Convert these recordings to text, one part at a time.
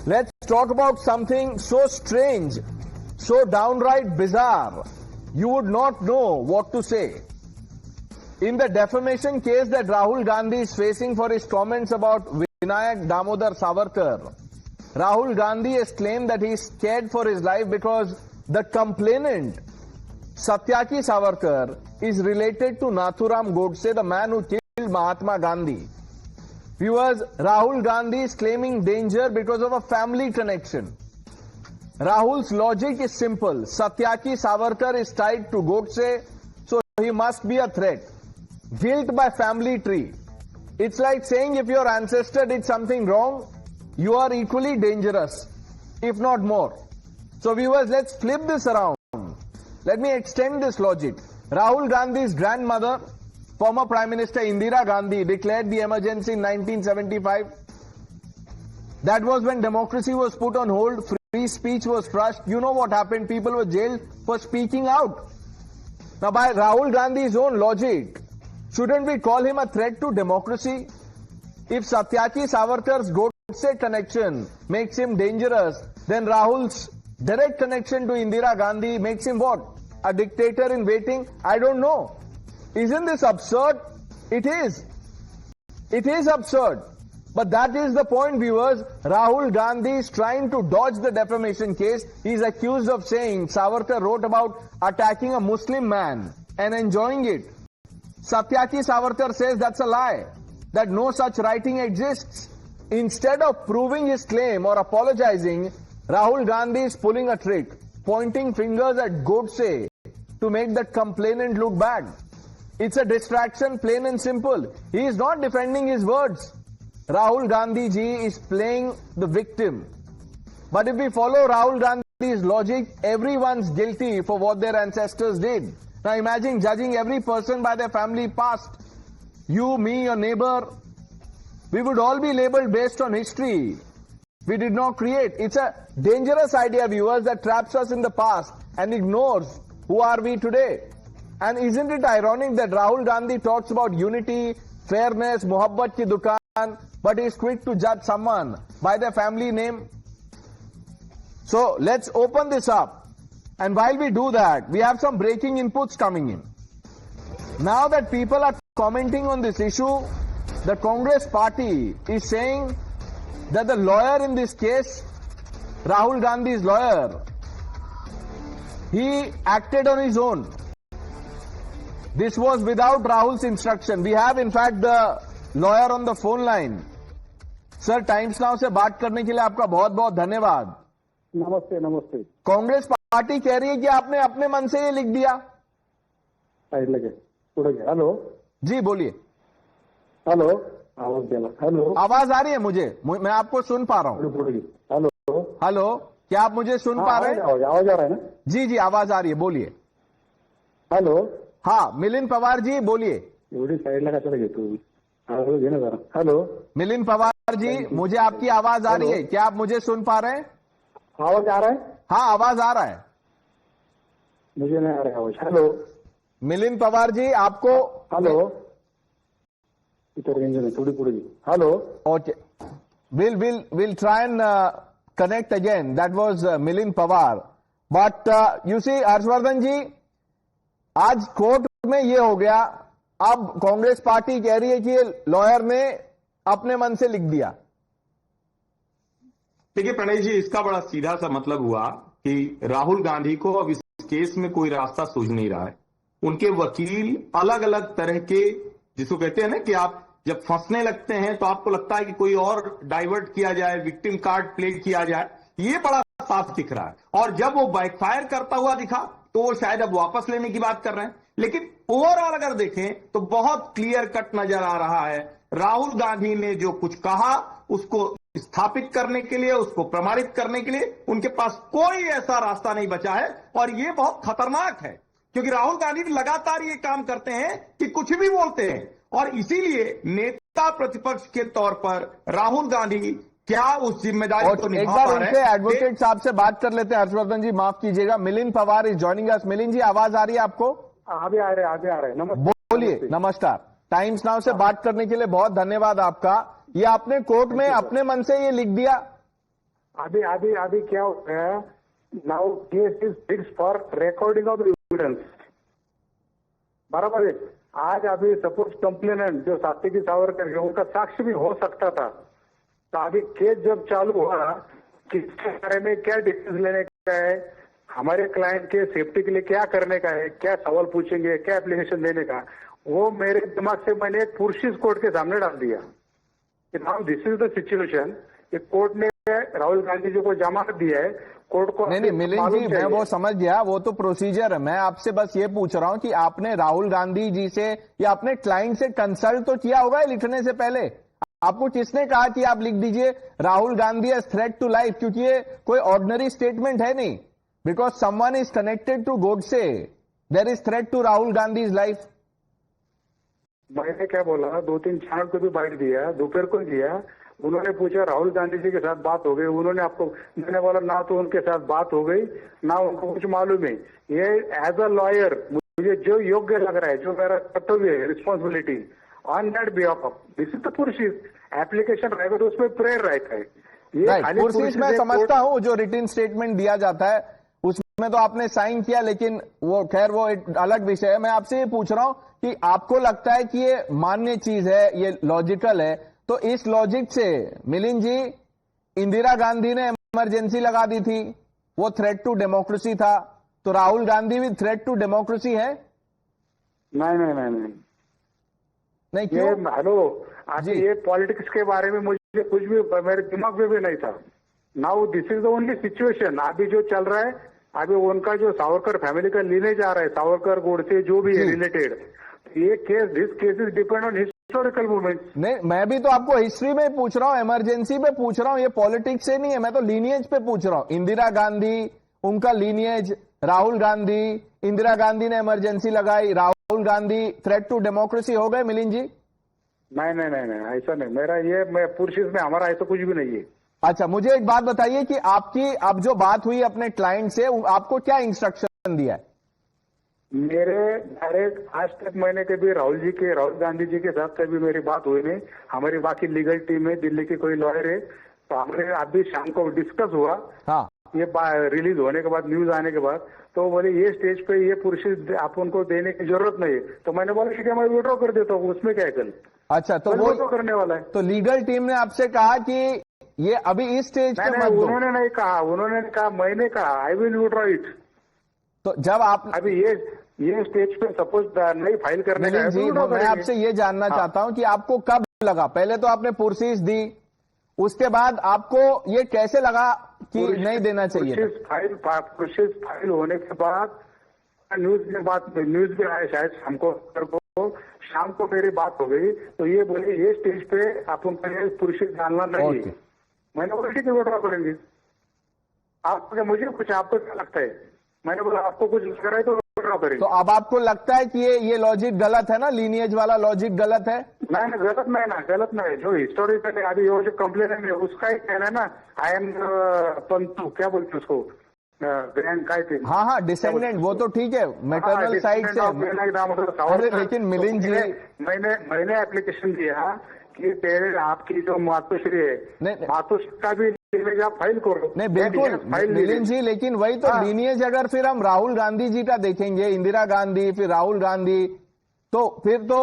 Let's talk about something so strange, so downright bizarre, you would not know what to say. In the defamation case that Rahul Gandhi is facing for his comments about Vinayak Damodar Savarkar, Rahul Gandhi has claimed that he is scared for his life because the complainant, Satyaki Savarkar, is related to Nathuram Godse, the man who killed Mahatma Gandhi. Viewers, Rahul Gandhi is claiming danger because of a family connection. Rahul's logic is simple. Satyaki Savarkar is tied to Godse, so he must be a threat. Guilt by family tree. It's like saying if your ancestor did something wrong, you are equally dangerous, if not more. So viewers, let's flip this around. Let me extend this logic. Rahul Gandhi's grandmother, former Prime Minister Indira Gandhi, declared the emergency in 1975. That was when democracy was put on hold, free speech was crushed. You know what happened? People were jailed for speaking out. Now, by Rahul Gandhi's own logic, shouldn't we call him a threat to democracy? If Satyaki Savarkar's Godse connection makes him dangerous, then Rahul's direct connection to Indira Gandhi makes him what? A dictator in waiting? I don't know. Isn't this absurd? It is. It is absurd. But that is the point, viewers. Rahul Gandhi is trying to dodge the defamation case. He is accused of saying Savarkar wrote about attacking a Muslim man and enjoying it. Satyaki Savarkar says that's a lie, that no such writing exists. Instead of proving his claim or apologizing, Rahul Gandhi is pulling a trick, pointing fingers at Godse to make the complainant look bad. It's a distraction, plain and simple. He is not defending his words. Rahul Gandhi ji is playing the victim. But if we follow Rahul Gandhi's logic, everyone's guilty for what their ancestors did. Now imagine judging every person by their family past. You, me, your neighbor, we would all be labeled based on history we did not create. It's a dangerous idea, viewers, that traps us in the past and ignores who are we today. And isn't it ironic that Rahul Gandhi talks about unity, fairness, mohabbat ki dukaan, but is quick to judge someone by their family name? So let's open this up. And while we do that, we have some breaking inputs coming in. Now that people are commenting on this issue, the Congress party is saying that the lawyer in this case, Rahul Gandhi's lawyer, he acted on his own. This was without Rahul's instruction. We have in fact the lawyer on the phone line. Sir, Times Now से बात करने के लिए आपका बहुत बहुत धन्यवाद. नमस्ते नमस्ते. कांग्रेस पार्टी कह रही है कि आपने अपने मन से ये लिख दिया. हेलो जी बोलिए. हेलो हेलो आवाज आ रही है मुझे, मैं आपको सुन पा रहा हूँ. हेलो हेलो, क्या आप मुझे सुन पा रहे हैं? आवाज आ रहा है ना? जी जी आवाज आ रही है, बोलिए. हेलो. हाँ मिलिंद पवार जी बोलिए. एवढी साईडला का चला तू. हेलो मिलिंद पवार जी, मुझे आपकी आवाज आ रही है, क्या आप मुझे सुन पा रहे हैं? आवाज आ रहा है? हाँ आवाज आ रहा है. मुझे नहीं आ रहा है आवाज. हेलो मिलिंद पवार जी आपको. हेलो इधर रेंज में थोड़ी पूरी. Hello. Okay, we'll try and connect again. That was Milind Pawar. But you see Harshvardhan ji, आज कोर्ट में ये हो गया. अब कांग्रेस पार्टी कह रही है कि ये लॉयर ने अपने मन से लिख दिया. देखिए प्रणय जी, इसका बड़ा सीधा सा मतलब हुआ कि राहुल गांधी को अब इस केस में कोई रास्ता सूझ नहीं रहा है. उनके वकील अलग अलग तरह के, जिसको कहते हैं ना कि आप जब फंसने लगते हैं तो आपको लगता है कि कोई और डाइवर्ट किया जाए, विक्टिम कार्ड प्ले किया जाए, ये बड़ा साफ दिख रहा है. और जब वो बैकफायर करता हुआ दिखा तो वो शायद अब वापस लेने की बात कर रहे हैं. लेकिन ओवरऑल अगर देखें तो बहुत क्लियर कट नजर आ रहा है. राहुल गांधी ने जो कुछ कहा उसको स्थापित करने के लिए, उसको प्रमाणित करने के लिए उनके पास कोई ऐसा रास्ता नहीं बचा है. और ये बहुत खतरनाक है क्योंकि राहुल गांधी लगातार ये काम करते हैं कि कुछ भी बोलते हैं. और इसीलिए नेता प्रतिपक्ष के तौर पर राहुल गांधी क्या उस जिम्मेदारी को निभा पा रहे हैं? उनसे एडवोकेट साहब से बात कर लेते हैं. हर्षवर्धन जी माफ कीजिएगा, Milind Pawar is joining us. Milind ji आवाज आ रही है आपको? अभी आ रहे. नमस्ते. बोलिए. नमस्कार. टाइम्स नाउ से बात करने के लिए बहुत धन्यवाद आपका. ये आपने कोर्ट में अपने मन से ये लिख दिया? अभी अभी अभी क्या हो गया, now case is fix for recording of evidence, बराबर है। आज अभी सपोज कंप्लेनेंट जो सात्विकी सावरकर है उनका साक्ष्य भी हो सकता था, तो अभी केस जब चालू हुआ किसके बारे में क्या डिसीजन लेने का है, हमारे क्लाइंट के सेफ्टी के लिए क्या करने का है, क्या सवाल पूछेंगे, क्या एप्लीकेशन देने का, वो मेरे दिमाग से मैंने एक पुरशीज कोर्ट के सामने डाल दिया कि now this is the situation. Court ने राहुल गांधी जी को जमानत दिया है, कोर्ट को नहीं मिलिंद जी, मैं वो समझ गया, वो तो प्रोसीजर है। मैं आपसे बस ये पूछ रहा हूं कि आपने राहुल गांधी जी से या अपने क्लाइंट से कंसल्ट तो किया होगा लिखने से पहले। आपको किसने कहा कि आप लिख दीजिए Rahul Gandhi as threat to life, क्योंकि ये कोई ऑर्डिनरी स्टेटमेंट है नहीं, because someone is connected to Godse, there is threat to Rahul Gandhi is life. मैंने क्या बोला, 2-3 चैनल को भी बाइट दिया, दोपहर को दिया। उन्होंने पूछा राहुल गांधी जी के साथ बात हो गई, उन्होंने आपको, मैंने बोला ना तो उनके साथ बात हो गई ना उनको कुछ मालूम है। ये एज अ लॉयर मुझे जो योग्य लग रहा है, जो मेरा कर्तव्य है, responsibility on that behalf of this is the purchase application रहेगा तो उसमें प्रेयर रहता है। ये खाली पुरशीज मैं समझता हूं, जो रिटन स्टेटमेंट दिया जाता है उसमें तो आपने साइन किया, लेकिन वो खैर वो एक अलग विषय है। मैं आपसे ये पूछ रहा हूं कि आपको लगता है कि ये मान्य चीज है, ये लॉजिकल है, तो इस लॉजिक से मिलिंद जी, इंदिरा गांधी ने इमरजेंसी लगा दी थी, वो थ्रेट टू डेमोक्रेसी था, तो राहुल गांधी भी थ्रेट टू डेमोक्रेसी है? नहीं नहीं नहीं नहीं नहीं क्यों? हेलो, अभी ये पॉलिटिक्स के बारे में मुझे कुछ भी मेरे दिमाग में भी नहीं था। Now this is the only situation अभी जो चल रहा है। अभी उनका जो सावरकर फैमिली का लीनेज आ रहा है, सावरकर गोडसे जो भी है रिलेटेड, ये case this case is depend on historical movements. नहीं, मैं भी तो आपको हिस्ट्री में पूछ रहा हूं, इमरजेंसी पे पूछ रहा हूं, ये पॉलिटिक्स से नहीं है, मैं तो लीनियज पे पूछ रहा हूं। इंदिरा गांधी, उनका लीनियज, राहुल गांधी, इंदिरा गांधी ने इमरजेंसी लगाई, Rahul Gandhi threat to democracy हो गए मिलिंद जी? नहीं नहीं नहीं नहीं, ऐसा नहीं। मेरा ये मैं पुरशीज में हमारा ऐसा कुछ भी नहीं है। अच्छा, मुझे एक बात बताइए कि आपकी अब जो बात हुई अपने क्लाइंट से, आपको क्या इंस्ट्रक्शन दिया है? मेरे डायरेक्ट आज तक मैंने कभी राहुल गांधी जी के साथ कभी मेरी बात हुई नहीं। हमारी बाकी लीगल टीम है, दिल्ली की कोई लॉयर है, तो हमने अभी शाम को डिस्कस हुआ। हाँ, ये रिलीज होने के बाद, न्यूज आने के बाद, तो बोले ये स्टेज पे ये पुरशीज आप उनको देने की जरूरत नहीं है। तो मैंने बोला ठीक है, मैं विड्रॉ कर देता हूँ, उसमें क्या है कल। अच्छा, तो वो विड्रॉ करने वाला है। तो लीगल टीम ने आपसे कहा कि ये अभी इस स्टेज पे मत दो। उन्होंने नहीं कहा, उन्होंने कहा, मैंने कहा आई विल विड्रॉ इट। तो जब आप अभी ये स्टेज पे सपोज नहीं फाइल करने का है, जी, तो मैं आपसे ये जानना चाहता हूं कि आपको कब लगा, पहले तो आपने पुरशीज दी, उसके बाद आपको ये कैसे लगा कि नहीं देना चाहिए? पुरशीज फाइल होने के बाद न्यूज में आया शायद शाम को मेरी बात हो गई, तो ये बोले ये स्टेज पे आप उनको पुरशीज डालना नहीं है। मैंने बोला ठीक है, विड्रॉ करेंगे। आपको मुझे कुछ, आपको क्या लगता है? मैंने बोला आपको कुछ लग रहा है तो विड्रॉ करेंगे। तो अब आपको लगता है कि ये लॉजिक गलत है ना, लीनियज वाला लॉजिक गलत है? नहीं, गलत नहीं। जो हिस्टोरिकल है, अभी वो जो कंप्लेन है उसका ही कहना है ना, आई एम पंतु, क्या बोलते उसको, ग्रैंड काय थे। हाँ, डिसेंडेंट, वो तो ठीक है, मैटरनल साइड से। अरे लेकिन मिलिंद जी, मैंने एप्लीकेशन दिया कि तेरे आपकी जो मातोश्री है, मातोश्री का भी आप फाइल करो। नहीं बिल्कुल मिलिंद जी, लेकिन वही तो लीनियज, अगर फिर हम राहुल गांधी जी का देखेंगे, इंदिरा गांधी, फिर राहुल गांधी, तो फिर तो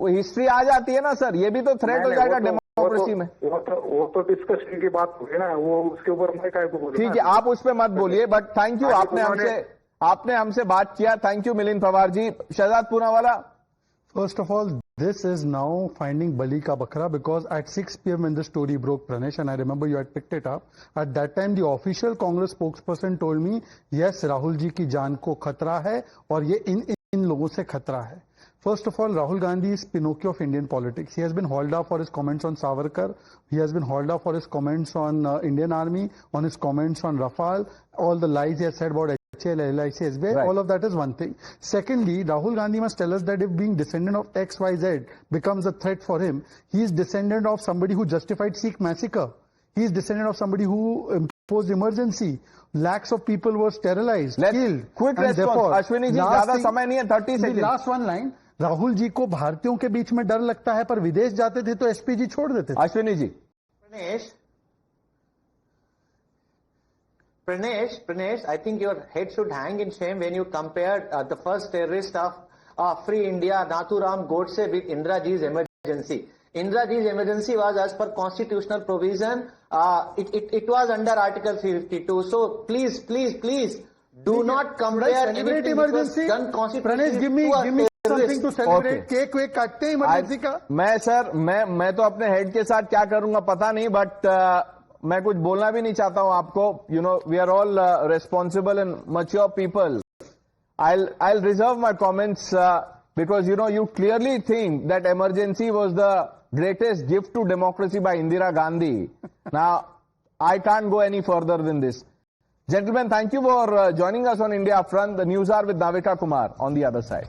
हिस्ट्री आ जाती है ना सर, ये भी तो थ्रेट हो जाएगा डेमोक्रेसी में। वो तो डिस्कशन की बात होगी ना, वो उसके ऊपर मैं काय को बोलूं। ठीक है, आप उस पर मत बोलिए, बट थैंक यू, आपने हमसे बात किया, thank you Milind Pawar ji. Shehzad Poonawalla, First of all, this is now finding Bali ka bakra, because at 6 p.m. when the story broke, Pranesh, and I remember you had picked it up, at that time the official Congress spokesperson told me, yes, Rahul ji ki jaan ko khatra hai aur ye in logon se khatra hai. First of all, Rahul Gandhi is Pinocchio of Indian politics. He has been hauled up for his comments on Savarkar. He has been hauled up for his comments on Indian Army, on his comments on Rafale, all the lies he has said about LIC, SBI, right. All of that is one thing. Secondly, Rahul Gandhi must tell us that if being descendant of XYZ becomes a threat for him, he is descendant of somebody who justified Sikh massacre. He is descendant of somebody who imposed emergency. Lakhs of people were sterilized, killed. Quick response, Ashwini ji, ज़्यादा समय नहीं है, 30 seconds. Last one line. Rahul ji को भारतीयों के बीच में डर लगता है, पर विदेश जाते थे तो एसपीजी छोड़ देते थे। Ashwini ji, Pranesh, I think your head should hang in shame when you compared the first terrorist of Free India, Nathuram Godse, with Indira Ji's emergency. Indira Ji's emergency was as per constitutional provision. It was under Article 52. So please, do not compare celebrate anything which was emergency. done constitutionally Pranesh, give me something to celebrate. Okay. Cake वेक काटते हैं emergency का. मैं तो अपने head के साथ क्या करूंगा पता नहीं, बट मैं कुछ बोलना भी नहीं चाहता हूं आपको. You know, we are all responsible and mature people. I'll reserve my comments because you clearly think that emergency was the greatest gift to democracy by Indira Gandhi. Now, I can't go any further than this. Gentlemen, thank you for joining us on India Upfront. The news are with Navika Kumar on the other side.